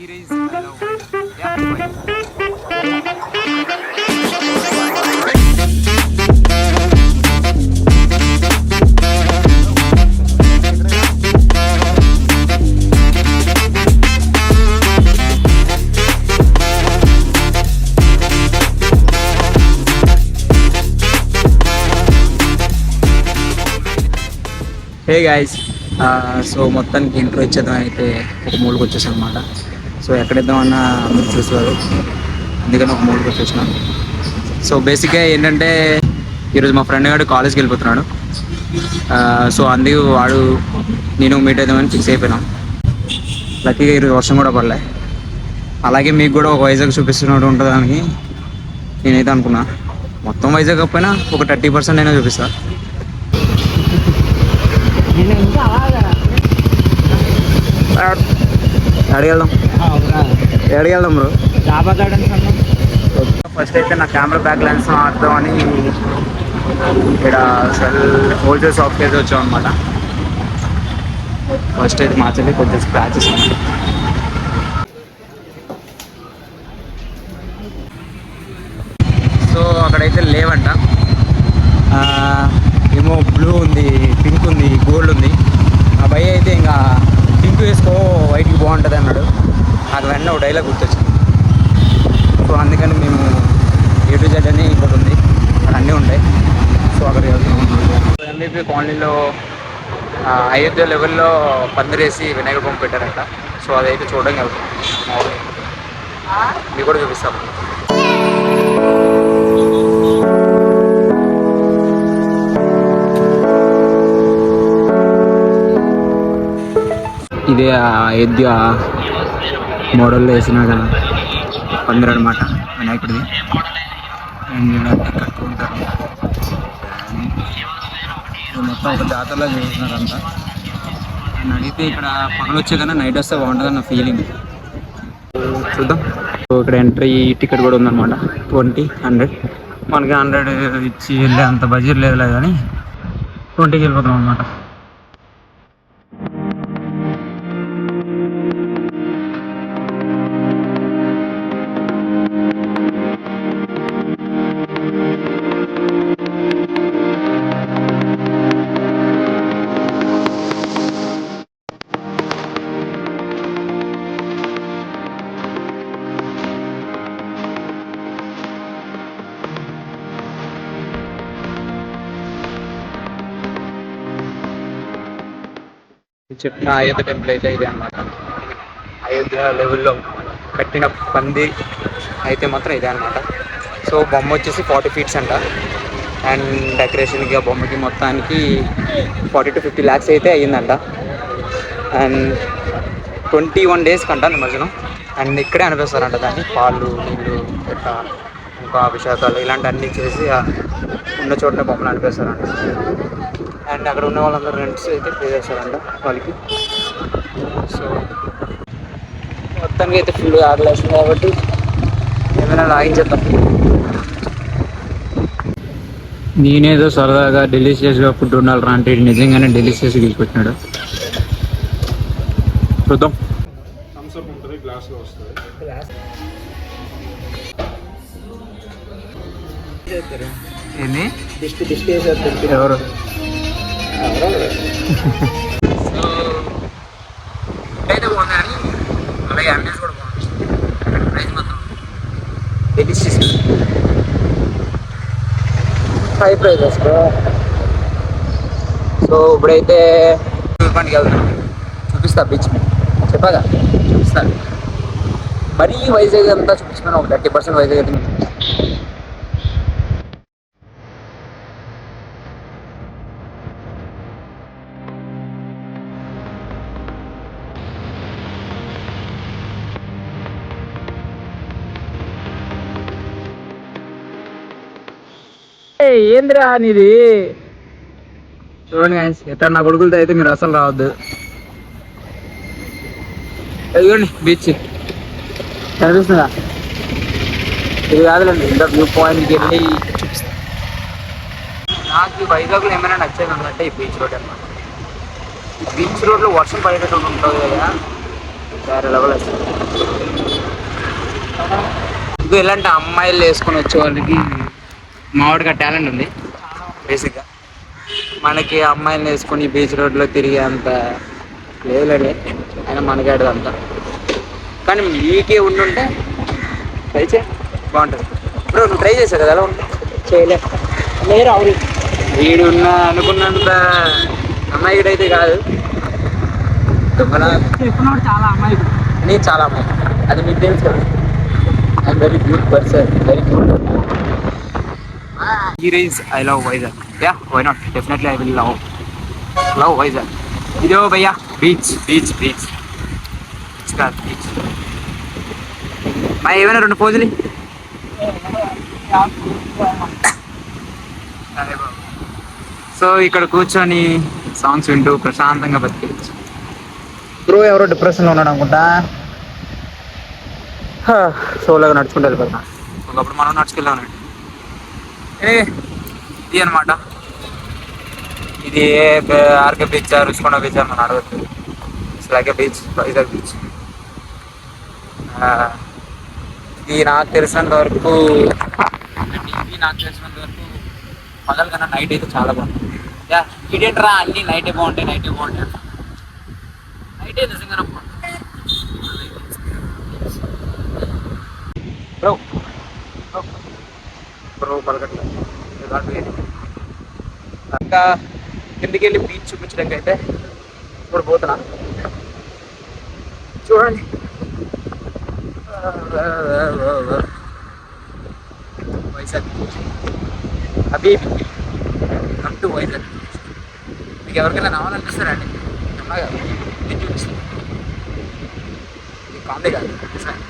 series I love. Yeah, bye. Hey guys, so మొత్తానికి intro ఇచ్చేద్దాం అయితే ఒక మూడుకు వచ్చేసాను అనమాట. సో ఎక్కడిద్దామన్నా మీరు చూస్తారు, అందుకని ఒక మూడుకు వచ్చేసినాను. సో బేసిక్గా ఏంటంటే ఈరోజు మా ఫ్రెండ్ గారు కాలేజ్కి వెళ్ళిపోతున్నాడు. సో అందుకు వాడు నేను మీట్ అవుదామని ఫిక్స్ అయిపోయినాం. లక్కీగా ఈరోజు వర్షం కూడా పడలే. అలాగే మీకు కూడా ఒక వైజాగ్ చూపిస్తున్నట్టు ఉంటుందని నేనైతే అనుకున్నా. మొత్తం వైజాగ్ కాకపోయినా ఒక 30% అయినా చూపిస్తా. ఎక్కడికి వెళ్దాం బ్రో? ఫస్ట్ అయితే నా కెమెరా బ్యాక్ లెన్స్ మార్దాం అని ఇక్కడ హోల్సేల్ షాప్కి అయితే వచ్చాం అనమాట. ఫస్ట్ అయితే మార్చండి, కొంచెం స్క్రాచెస్ ఉన్నాయి. సో అక్కడైతే లేవంట. ఏమో బ్లూ ఉంది, పింక్ ఉంది, గోల్డ్ ఉంది. ఆ భయ అయితే ఇంకా పింక్ వేసుకో వైట్కి బాగుంటుంది అన్నాడు. నాకు వెంటనే ఒక డైలాగ్ గుర్తొచ్చింది. సో అందుకని మేము A-Z అని ఇంకోటి ఉంది, అక్కడ అన్నీ ఉంటాయి. సో అక్కడికి వెళ్తున్నాం. MVP కాలనీలో అయోధ్య లెవెల్లో పందిరేసి వినాయక బొమ్మ పెట్టారంట. సో అదైతే చూడడానికి వెళ్తాం. మీకు కూడా చూపిస్తాం. ఇదే అయోధ్య మోడల్లో వేసిన కదా పందిరు అనమాట వినాయకుడిది. కట్టుకుంటారు మొత్తం ఒక జాతరలో చేస్తున్నారంట. నన్ను అడిగితే ఇక్కడ పగలు వచ్చే కన్నా నైట్ వస్తే బాగుంటుంది అన్న ఫీలింగ్. చూద్దాం. సో ఇక్కడ ఎంట్రీ టికెట్ కూడా ఉందన్నమాట. 100 మనకి 100 ఇచ్చి వెళ్ళే అంత బడ్జెట్ లేదు కానీ 20కి వెళ్ళిపోతాం అనమాట. చెప్పిన అయోధ్య టెంపుల్ అయితే ఇదే అనమాట. అయోధ్య లెవెల్లో కట్టిన పంది అయితే మాత్రం ఇదే అనమాట. సో బొమ్మ వచ్చేసి 40 feet అంట. అండ్ డెకరేషన్కి ఆ బొమ్మకి మొత్తానికి 40 to 50 lakhs అయితే అయ్యిందంట. అండ్ 21 days కంట నిమజ్జనం. అండ్ ఇక్కడే అనిపిస్తారంట దాన్ని పాలు నీళ్ళు పెట్ట ఇంకా అభిషేకాలు ఇలాంటివన్నీ చేసి ఉన్న చోటనే బొమ్మలు అనిపిస్తారంట. అండ్ అక్కడ ఉన్న వాళ్ళందరూ రెంట్స్ అయితే పే చేస్తారంట వాళ్ళకి. సో మొత్తానికి అయితే ఫుల్ ఆకలేస్తుంది కాబట్టి ఏమైనా లాగించేద్దాం. నేనేదో సరదాగా డెలిషియస్గా ఫుడ్ ఉండాలి అంటే నిజంగానే డెలిషియస్గా తీసుకొచ్చినాడు. చూద్దాం. ఏంది ఎవరు? సో అయితే బాగుంది కానీ అలాగే అంబియన్స్ కూడా బాగుంది. ప్రైస్ మాత్రం డెలిషియస్. High prices. సో ఇప్పుడైతే చూడడానికి వెళ్తాం. చూపిస్తా బీచ్ చెప్పాగా చూపిస్తాను. మరీ వైజాగ్ అంతా చూపించుకున్నాను. ఒక 30% వైజాగ్ అయితే ఏంద్రా నీది. చూడండి గాయ్స్, ఎక్కడ నా కొడుకులతో అయితే మీరు అసలు రావద్దు. ఇదిగోండి బీచ్ కనిపిస్తుందా? ఇది కాదులేండి, ఇంకా వ్యూ పాయింట్కి వెళ్ళి చూపిస్తాను. నాకు వైజాగ్లో ఏమైనా నచ్చేది అంటే ఈ బీచ్ రోడ్ అనమాట. ఈ బీచ్ రోడ్లో వర్షం పడేటట్టు ఉంటుంది కదా, వేరే లెవెల్ వస్తుంది. ఎలాంటి అమ్మాయిలు వేసుకొని వచ్చే వాళ్ళకి మామిడిగా టాలెంట్ ఉంది బేసిక్గా. మనకి అమ్మాయిలు వేసుకొని బీచ్ రోడ్లో తిరిగే అంత లేదులేండి, ఆయన మనగాడు అంతా. కానీ మీకే ఉండుంటే ట్రై చేయి, బాగుంటుంది. ఇప్పుడు నువ్వు ట్రై చేసావు కదా, ఎలా ఉంటుంది? చేయలే, లేరు అవును. వీడు ఉన్న అనుకున్నంత అమ్మాయిడైతే కాదు. చెప్పినోడు చాలా అమ్మాయి. నేను చాలా అమ్మాయి, అది మీకు తెలుసు కదా. I'm very good person, very good. Here is I love Vizag. Yeah, why not? Definitely I will love Vizag. ఇదో భయ్యా బీచ్ బీచ్ బీచ్ బీచ్. మా ఏమైనా 2 పోజులు. సో ఇక్కడ కూర్చొని సాంగ్స్ వింటూ ప్రశాంతంగా బతికేయచ్చు. బ్రో ఎవరో డిప్రెషన్లో ఉన్నాడు అనుకుంటా. సోలోగా నడుచుకుంటూ వెళ్ళిపోతున్నా. ఒకప్పుడు మనం నడుచుకెళ్ళామండి. ఇది అనమాట, ఇది ఆర్కే బీచ్, రుషికొండ బీచ్ అని మనం అడగచ్చు. It's beach, Vizag beach. ఇది నాకు తెలిసినంత వరకు పగల కన్నా నైట్ అయితే చాలా బాగుంటుంది. ఇదేంట్రా అన్ని నైటే బాగుంటాయి నైటే నైటే నిజంగా బ్రో బ్రో పలకట్లేదు. ఇంకా కిందికి వెళ్ళి బీచ్ చూపించడానికి అయితే ఇప్పుడు పోతున్నా. చూడండి, వైజాగ్ అభి కమ్ టు వైజాగ్. మీకు ఎవరికైనా రావాలనిపిస్తారా అండి? అమ్మా కాదు, నేను చూపిస్తాను. ఇది కామెడీ కాదు సార్.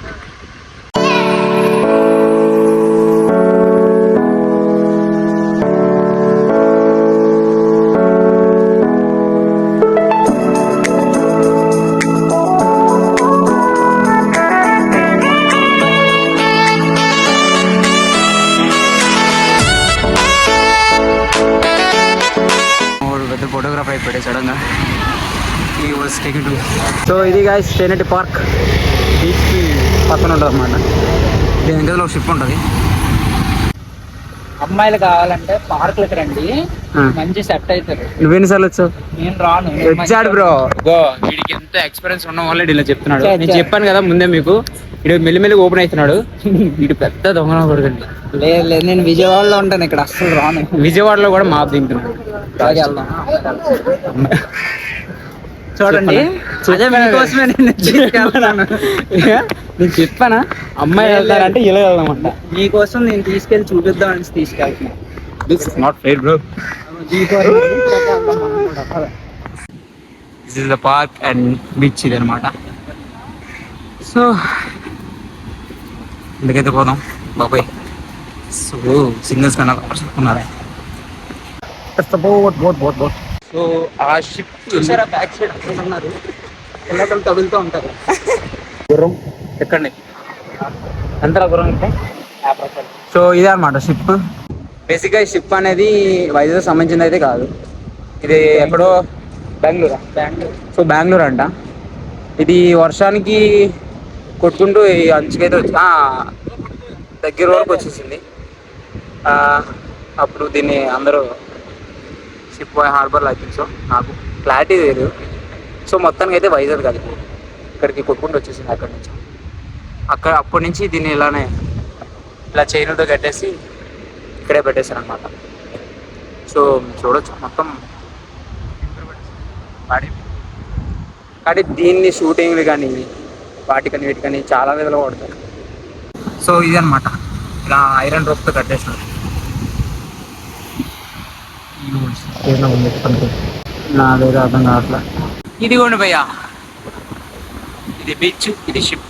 ఫోటోగ్రాఫర్ అయిపోయాడు సడన్గా. ఈ వాజ్ టేకింగ్ టు. సో ఇది గైస్ ట్రైనిటీ పార్క్ బీచ్కి పక్కన ఉంటుంది అన్నమాట. దీని వెనకలో షిప్ ఉంటుంది. అమ్మాయిలు కావాలంటే పార్కులకి రండి, మంచి సెట్ అవుతారు. నువ్వెన్నిసార్లు వచ్చావు? నేను రాను. వచ్చాడు బ్రో. వీడికి ఎంత ఎక్స్పీరియన్స్ ఉన్న వాళ్ళే ఇలా చెప్తున్నాడు. నేను చెప్పాను కదా ముందే మీకు, వీడు మెల్లిమెల్లి ఓపెన్ అవుతున్నాడు. వీడు పెద్ద దొంగ కొడుకండి. లేదు, నేను విజయవాడలో ఉంటాను, ఇక్కడ అస్సలు రాను. విజయవాడలో కూడా మాపు తింటున్నాడు. చూడండి, మీకోసమే నేను చెప్పానా అమ్మాయి వెళ్తారంటే ఇలా వెళ్దామంట. మీకోసం నేను తీసుకెళ్ళి చూపిద్దామని తీసుకెళ్తున్నాను. This is not fair bro. This is the park and beach ఇది అనమాట. సో ఎందుకైతే పోదాం బాబాయ్. సో సింగిల్స్ కన్నా ఉన్నారా? సో ఆ షిప్ చూసారా, బ్యాక్ సైడ్ ఉన్నారు, పిల్లలు తగులుతూ ఉంటారు. గుర్రం ఎక్కండి, ఎంతలా గుర్రం అంటే. సో ఇదే అనమాట షిప్. బేసిక్గా ఈ షిప్ అనేది వైజాగ్ సంబంధించింది అయితే కాదు. ఇది ఎక్కడో బెంగళూరు. సో బెంగళూరు అంట. ఇది వర్షానికి కొట్టుకుంటూ ఈ అంచుకైతే వచ్చి దగ్గర వరకు వచ్చేసింది. అప్పుడు దీన్ని అందరూ షిప్ హార్బర్లో అయిపోయింది. సో నాకు క్లారిటీ లేదు. సో మొత్తానికి అయితే వైజాగ్ కాదు, ఇక్కడికి కొట్టుకుంటూ వచ్చేసింది అక్కడి నుంచి. అప్పటి నుంచి దీన్ని ఇలా చైన్లతో కట్టేసి ఇక్కడే పెట్టేశారు అనమాట. సో చూడొచ్చు మొత్తం. కానీ దీన్ని షూటింగ్లు కానీ వాటికని వీటికని చాలా విధాలుగా వాడతారు. సో ఇది అనమాట, ఇలా ఐరన్ రోప్తో కట్టేసినారు. నా దగ్గర అర్థం కావట్లా. ఇదిగోండి భయ్యా, ఇది బీచ్, ఇది షిప్.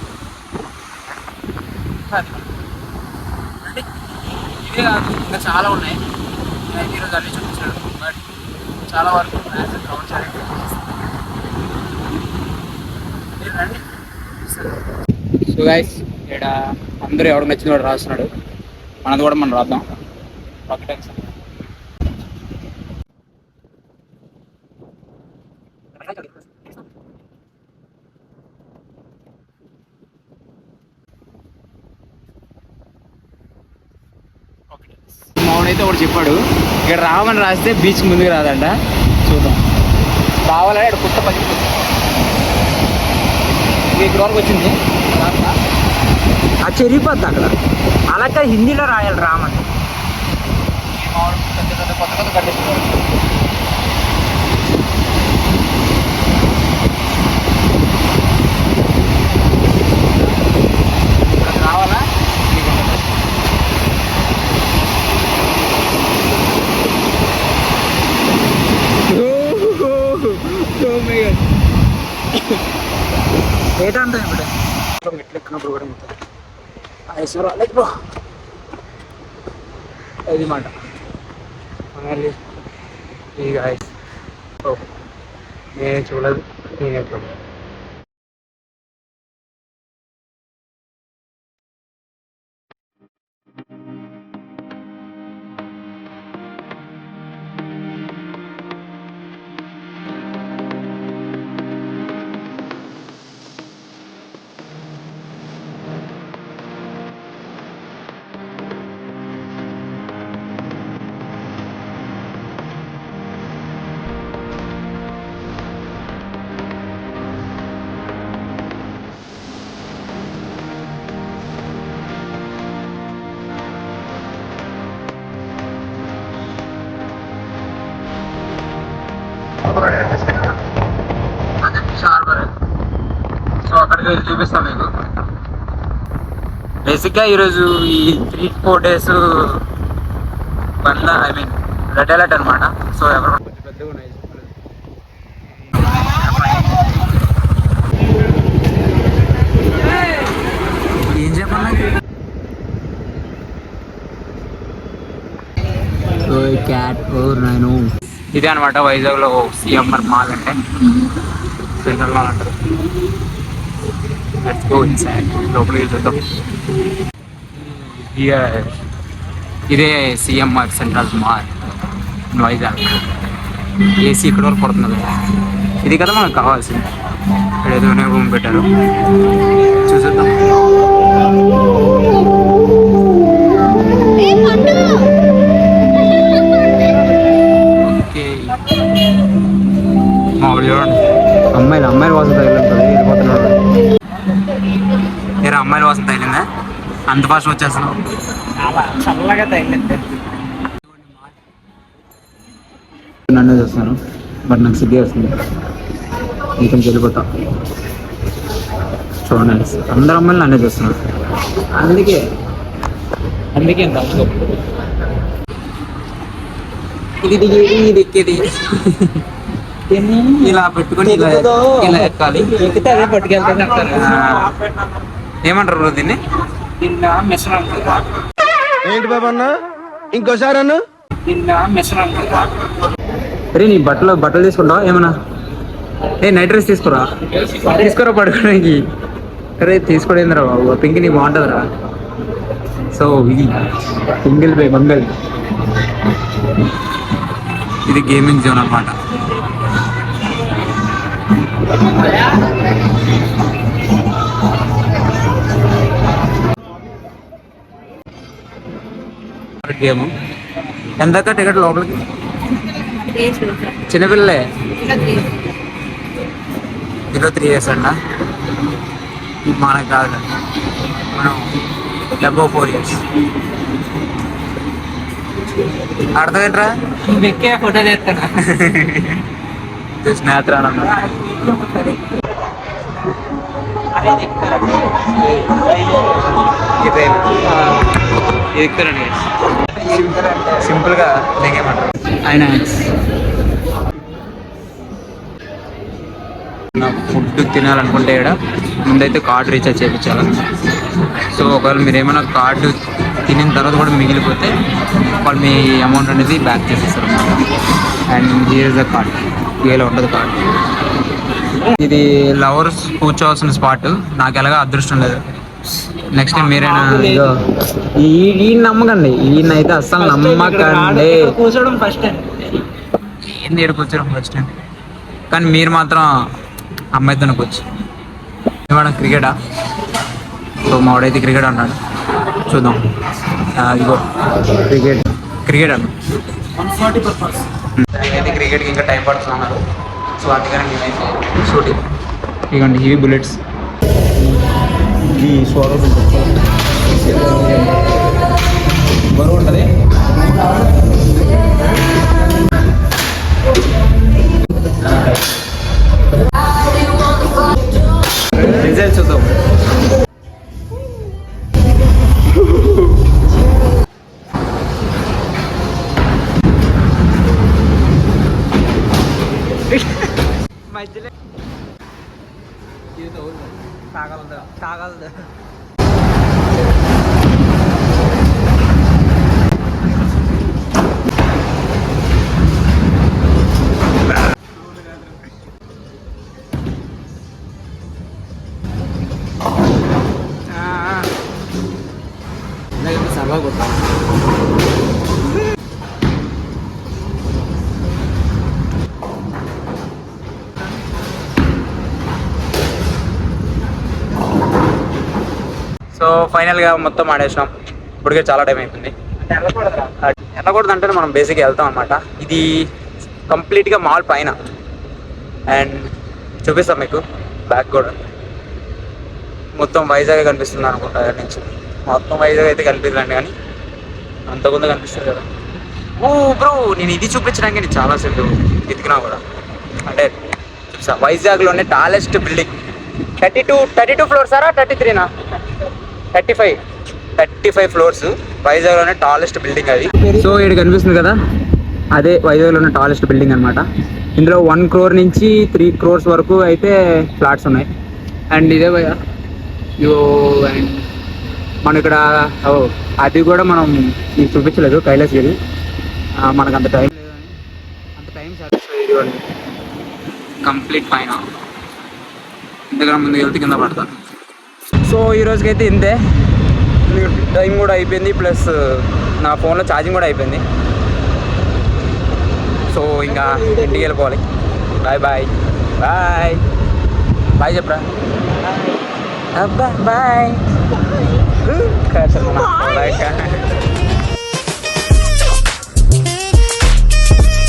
ఇదే కాదు, ఇంకా చాలా ఉన్నాయి. ఈరోజు అన్ని చూపించాడు, బట్ చాలా వరకు కవర్ చేయడానికి. సో గైస్, ఇక్కడ అందరూ ఎవరికి నచ్చిన వాడు రాస్తున్నాడు. మనది కూడా మనం రాద్దాం. రాకెట్ మావాడైతే ఒకటి చెప్పాడు, ఇక్కడ రావని రాస్తే బీచ్ ముందుకు రాదంట. చూద్దాం. రావాలని ఇక్కడ కొత్త పని ఇక్కడ వరకు వచ్చింది. అది చెరిగిపోద్ది అక్కడ. అలాగే హిందీలో రాయాలి రామని. కొత్త కొత్త కట్టిస్తున్నారు. రావాలా ఏంటంటే ఇప్పుడు మెట్లు ఎక్కినప్పుడు కూడా అది మాట మళ్ళీ ఇక నేను చూడలేదు. నేను ఎప్పుడు సో అక్కడికి వెళ్ళి చూపిస్తాను మీకు. బేసిక్గా ఈరోజు ఈ 3-4 days bandh, I mean red alert అనమాట. సో ఎవరు పెద్దగా ఉన్నాయి ఏం చెప్పాలి. ఇదే అనమాట వైజాగ్లో సిఎంఆర్ మాల్ అంటే, సెంట్రల్ మాల్ అంటారు. లోపలికి చూద్దాం. ఇదే CMR central mall Vizag. AC ఇక్కడ వరకు పడుతున్నది. ఇది కదా మనకు కావాల్సింది. ఇక్కడ ఏదైనా రూమ్ పెట్టారు, చూసేద్దాం. మామూలు చూడండి, అమ్మాయిల వాసన తగిలింటుంది. వెళ్ళిపోతున్నాడు. ఏరా అమ్మాయిల వాసన తగిలిందా? అంత ఫాస్ట్ వచ్చేస్తున్నావు. చల్లగా తగిలింది. నన్నే చూస్తాను, బట్ నాకు సిగ్గే వస్తుంది. ఇంకొంచెం వెళ్ళిపోతా. చూడండి, అందరు అమ్మాయిలు నన్నే చూస్తున్నారు. అందుకే ఎంత ఇది ఎక్కేది ఇలా పెట్టుకొని ఇలా ఎక్కాలి. ఎక్కితే అదే పట్టుకెళ్తాను. ఏమంటారు దీన్ని? ఏంటి బాబా అన్న, ఇంకోసారి అన్న. అరే నీ బట్టలు తీసుకుంటావా ఏమన్నా? నైట్ డ్రెస్ తీసుకోరా పడుకోడానికి. అరే తీసుకోడేందిరా బాబు, పింక్ నీకు బాగుంటుందిరా. సో ఇది మంగల్. ఇది గేమింగ్ జోన్ అన్నమాట. గేమ్ ఎంత టికెట్ లోపలికి? చిన్నపిల్లలే. ఇందులో 3 years అంట. మనకు కాదు, మనం డబ్బో 4 years. అర్థమేంట్రా? ఎక్కే ఫోటో చేస్తాను. స్నేహితురానమ్మ ఎక్కుతారండి. సింపుల్గా దిగేమంటారు ఆయన. నాకు ఫుడ్ తినాలనుకుంటే ఇక్కడ ముందైతే కార్డు రీఛార్జ్ చేయించాలి. సో ఒకవేళ మీరు ఏమైనా కార్డు తినిన తర్వాత కూడా మిగిలిపోతే వాళ్ళు మీ అమౌంట్ అనేది బ్యాక్ చేసేస్తారు అన్నమాట. And here is the card. ఇలా ఉంటుంది కార్డ్. ఇది లవర్స్ కూర్చోవాల్సిన స్పాట్. నాకు ఎలాగో అదృష్టం లేదు. నెక్స్ట్ టైం మీరైనా ఈ నమ్మకండి. ఈయన అయితే అస్సలు నమ్మకండి. కూర్చోవడం ఫస్ట్ ఏంది, ఇక్కడ కూర్చోవడం ఫస్ట్ అండి. కానీ మీరు మాత్రం అమ్మాయితోనే కూర్చో. ఇవాళ క్రికెటా? సో మావాడైతే క్రికెట్ అన్నాడు. చూద్దాం. ఇదిగో క్రికెట్ అన్న 140 per person. అయితే క్రికెట్కి ఇంకా టైం పడుతున్నారు. సో అందుకని మేమైతే షూటింగ్. ఇదిగోండి ఇవి బుల్లెట్స్. ఈ స్వరం బరువు ఉంటుంది. రిజల్ట్ చూద్దాం. మధ్యలో తాగలదు. సరదా కొట్టాలి. సో ఫైనల్గా మొత్తం ఆడేసినాం. ఇప్పటికే చాలా టైం అయిపోయింది. వెళ్ళకూడదు అంటే మనం బేసిక్గా వెళ్తాం అనమాట. ఇది కంప్లీట్గా మాల్ పైన అండ్ చూపిస్తాం మీకు బ్యాక్ కూడా. మొత్తం వైజాగ్ కనిపిస్తుంది అనుకుంటా నుంచి. మొత్తం వైజాగ్ అయితే కనిపిస్తుందండి, కానీ అంతకుందా కనిపిస్తుంది కదా. ఓ బ్రో, నేను ఇది చూపించడానికి నేను చాలాసేపు ఎతికినా కూడా. అంటే చూసా వైజాగ్లోనే టాలెస్ట్ బిల్డింగ్ 32 ఫ్లోర్సారా 33నా 35 ఫ్లోర్స్. వైజాగ్లోనే టాలెస్ట్ బిల్డింగ్ అది. సో ఇక్కడ కనిపిస్తుంది కదా, అదే వైజాగ్లోనే టాలెస్ట్ బిల్డింగ్ అనమాట. ఇందులో 1 crore నుంచి 3 crores వరకు అయితే ఫ్లాట్స్ ఉన్నాయి. అండ్ ఇదే ఇవో అండ్ మనం ఇక్కడ అది కూడా మనం మీకు చూపించలేదు కైలాసగిరి. మనకు అంత టైం లేదు, అంత టైం సాటిస్ఫై కంప్లీట్ పైన ఇంతకన్నా ముందుకు వెళ్తే కింద పడతాను. సో ఈ రోజుకైతే ఇంతే. టైం కూడా అయిపోయింది, ప్లస్ నా ఫోన్లో ఛార్జింగ్ కూడా అయిపోయింది. సో ఇంకా ఇంటికి వెళ్ళిపోవాలి. బాయ్ బాయ్ బాయ్ బాయ్ చెప్పరా. అబ్బా బాయ్ బాయ్.